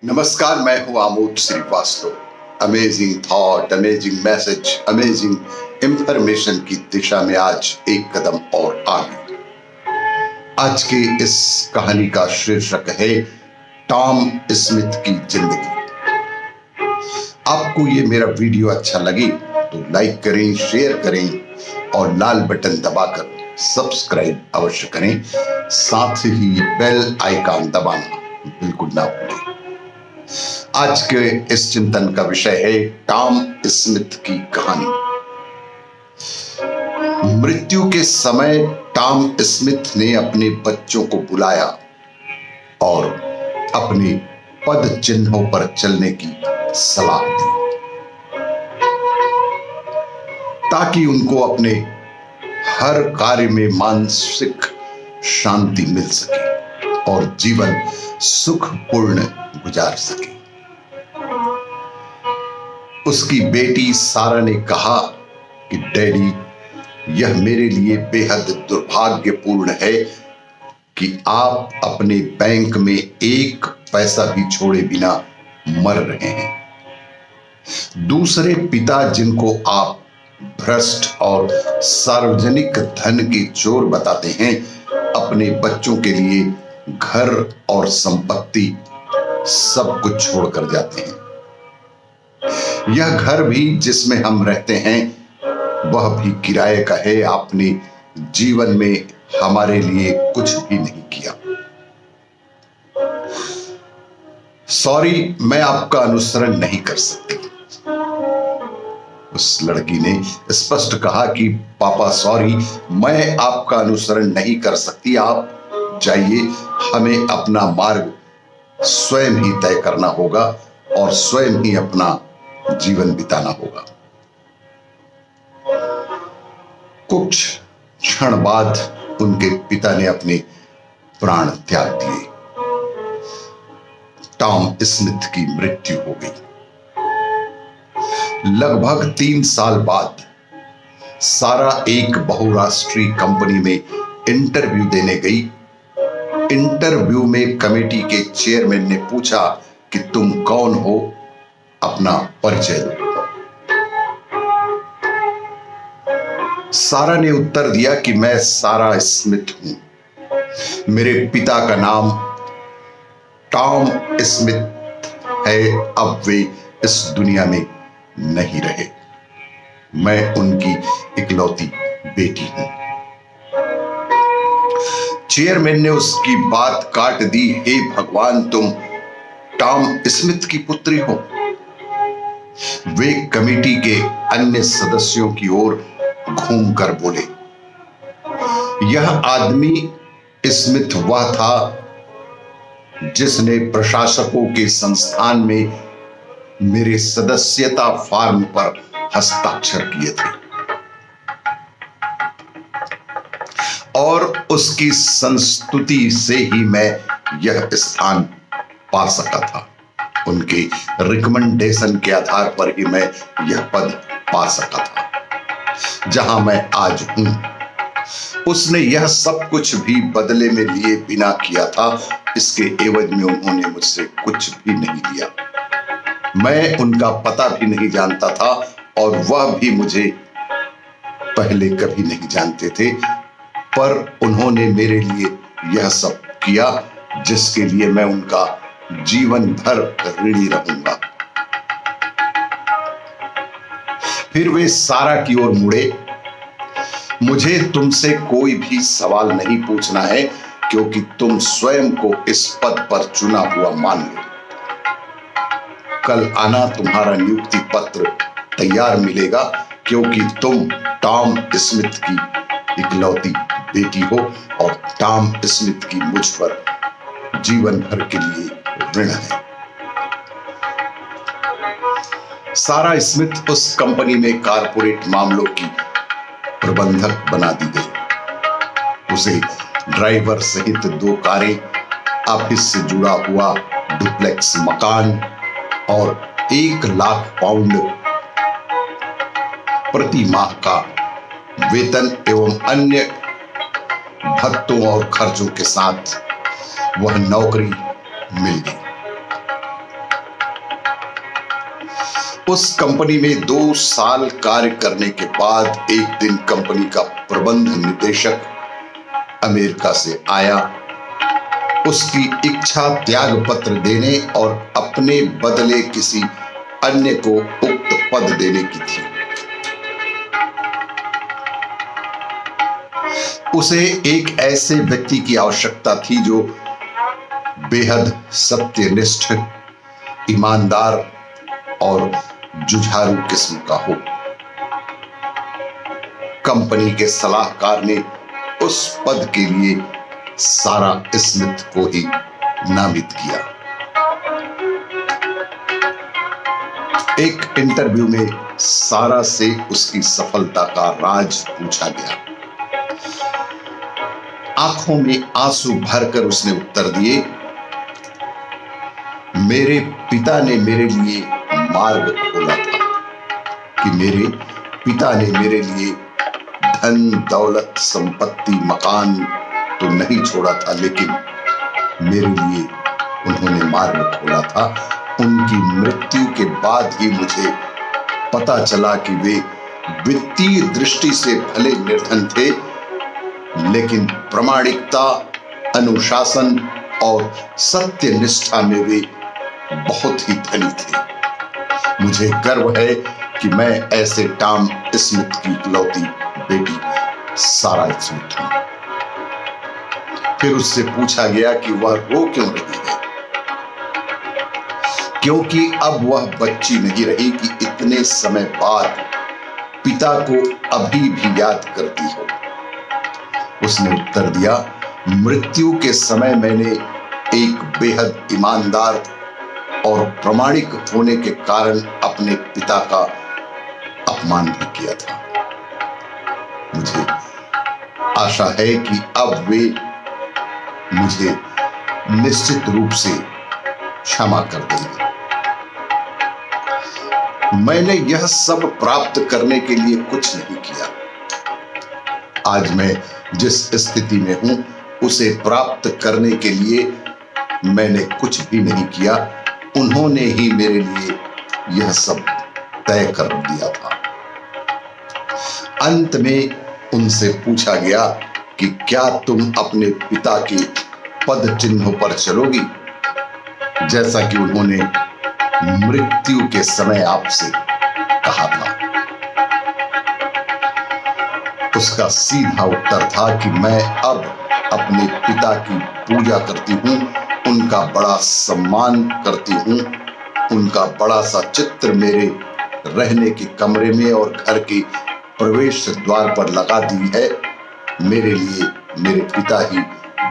नमस्कार, मैं हूं Amod Shrivastava. Amazing thought, amazing message, amazing information की दिशा में आज एक कदम और आगे। आज की इस कहानी का शीर्षक है टॉम स्मिथ की जिंदगी। आपको ये मेरा वीडियो अच्छा लगे तो लाइक करें, शेयर करें और लाल बटन दबाकर सब्सक्राइब अवश्य करें। साथ ही बेल आइकन दबाना बिल्कुल ना भूलें। आज के इस चिंतन का विषय है टॉम स्मिथ की कहानी। मृत्यु के समय टॉम स्मिथ ने अपने बच्चों को बुलाया और अपने पद चिन्हों पर चलने की सलाह दी ताकि उनको अपने हर कार्य में मानसिक शांति मिल सके और जीवन सुखपूर्ण गुजार सके। उसकी बेटी सारा ने कहा कि डैडी, यह मेरे लिए बेहद दुर्भाग्यपूर्ण है कि आप अपने बैंक में एक पैसा भी छोड़े बिना मर रहे हैं। दूसरे पिता जिनको आप भ्रष्ट और सार्वजनिक धन के चोर बताते हैं, अपने बच्चों के लिए घर और संपत्ति सब कुछ छोड़कर जाते हैं। यह घर भी जिसमें हम रहते हैं वह भी किराए का है। आपने जीवन में हमारे लिए कुछ भी नहीं किया। सॉरी, मैं आपका अनुसरण नहीं कर सकती। उस लड़की ने स्पष्ट कहा कि पापा सॉरी, मैं आपका अनुसरण नहीं कर सकती। आप जाइए, हमें अपना मार्ग स्वयं ही तय करना होगा और स्वयं ही अपना जीवन बिताना होगा। कुछ क्षण बाद उनके पिता ने अपने प्राण त्याग दिए। टॉम स्मिथ की मृत्यु हो गई। लगभग 3 साल बाद सारा एक बहुराष्ट्रीय कंपनी में इंटरव्यू देने गई। इंटरव्यू में कमेटी के चेयरमैन ने पूछा कि तुम कौन हो, अपना परिचय दो। सारा ने उत्तर दिया कि मैं सारा स्मिथ हूं। मेरे पिता का नाम टॉम स्मिथ है। अब वे इस दुनिया में नहीं रहे। मैं उनकी इकलौती बेटी हूं। चेयरमैन ने उसकी बात काट दी। हे भगवान, तुम टॉम स्मिथ की पुत्री हो। वे कमेटी के अन्य सदस्यों की ओर घूमकर बोले, यह आदमी स्मिथ वह था जिसने प्रशासकों के संस्थान में मेरे सदस्यता फॉर्म पर हस्ताक्षर किए थे और उसकी संस्तुति से ही मैं यह स्थान पा सका था। उनके रिकमेंडेशन के आधार पर ही मैं यह पद पा सका था जहां मैं आज हूं। उसने यह सब कुछ भी बदले में लिए बिना किया था। इसके एवज में उन्होंने मुझसे कुछ भी नहीं लिया। मैं उनका पता भी नहीं जानता था और वह भी मुझे पहले कभी नहीं जानते थे, पर उन्होंने मेरे लिए यह सब किया जिसके लिए मैं उनका जीवन भर ऋणी रहूंगा। फिर वे सारा की ओर मुड़े। मुझे तुमसे कोई भी सवाल नहीं पूछना है क्योंकि तुम स्वयं को इस पद पर चुना हुआ मान लो। कल आना, तुम्हारा नियुक्ति पत्र तैयार मिलेगा क्योंकि तुम टॉम स्मिथ की इकलौती बेटी हो और टॉम स्मिथ की मुझ पर जीवन भर के लिए ऋण है। सारा स्मिथ उस कंपनी में कारपोरेट मामलों की प्रबंधक बना दी गई। उसे ड्राइवर सहित 2 कारें, ऑफिस से जुड़ा हुआ डुप्लेक्स मकान और 1 लाख पाउंड प्रति माह का वेतन एवं अन्य भत्तों और खर्चों के साथ वह नौकरी मिल गई। उस कंपनी में 2 साल कार्य करने के बाद एक दिन कंपनी का प्रबंध निदेशक अमेरिका से आया। उसकी इच्छा त्याग पत्र देने और अपने बदले किसी अन्य को उक्त पद देने की थी। उसे एक ऐसे व्यक्ति की आवश्यकता थी जो बेहद सत्यनिष्ठ, ईमानदार और जुझारू किस्म का हो। कंपनी के सलाहकार ने उस पद के लिए सारा स्मिथ को ही नामित किया। एक इंटरव्यू में सारा से उसकी सफलता का राज पूछा गया। आंखों में आंसू भरकर उसने उत्तर दिए, मेरे पिता ने मेरे लिए मार्ग खोला था कि मेरे पिता ने मेरे लिए धन, दौलत, संपत्ति, मकान तो नहीं छोड़ा था, लेकिन मेरे लिए उन्होंने मार्ग खोला था। उनकी मृत्यु के बाद ही मुझे पता चला कि वे वित्तीय दृष्टि से भले निर्धन थे, लेकिन प्रामाणिकता, अनुशासन और सत्यनिष्ठा में वे बहुत ही धनी थे। मुझे गर्व है कि मैं ऐसे टॉम स्मिथ की इकलौती बेटी सारा स्मिथ हूं। फिर उससे पूछा गया कि वह रो क्यों रही है, क्योंकि अब वह बच्ची नहीं रही कि इतने समय बाद पिता को अभी भी याद करती हो। उसने उत्तर दिया, मृत्यु के समय मैंने एक बेहद ईमानदार और प्रामाणिक होने के कारण अपने पिता का अपमान भी किया था। मुझे आशा है कि अब वे मुझे निश्चित रूप से क्षमा कर देंगे। मैंने यह सब प्राप्त करने के लिए कुछ नहीं किया। आज मैं जिस स्थिति में हूं उसे प्राप्त करने के लिए मैंने कुछ भी नहीं किया। उन्होंने ही मेरे लिए यह सब तय कर दिया था। अंत में उनसे पूछा गया कि क्या तुम अपने पिता के पद चिन्हों पर चलोगी, जैसा कि उन्होंने मृत्यु के समय आपसे कहा था। उसका सीधा उत्तर था कि मैं अब अपने पिता की पूजा करती हूं, उनका बड़ा सम्मान करती हूं। उनका बड़ा सा चित्र मेरे रहने के कमरे में और घर के प्रवेश द्वार पर लगा दी है। मेरे लिए मेरे पिता ही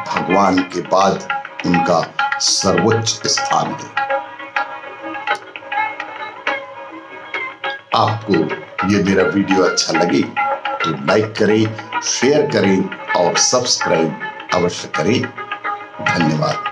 भगवान के बाद उनका सर्वोच्च स्थान है। आपको ये मेरा वीडियो अच्छा लगे तो लाइक करें, शेयर करें और सब्सक्राइब अवश्य करें। धन्यवाद।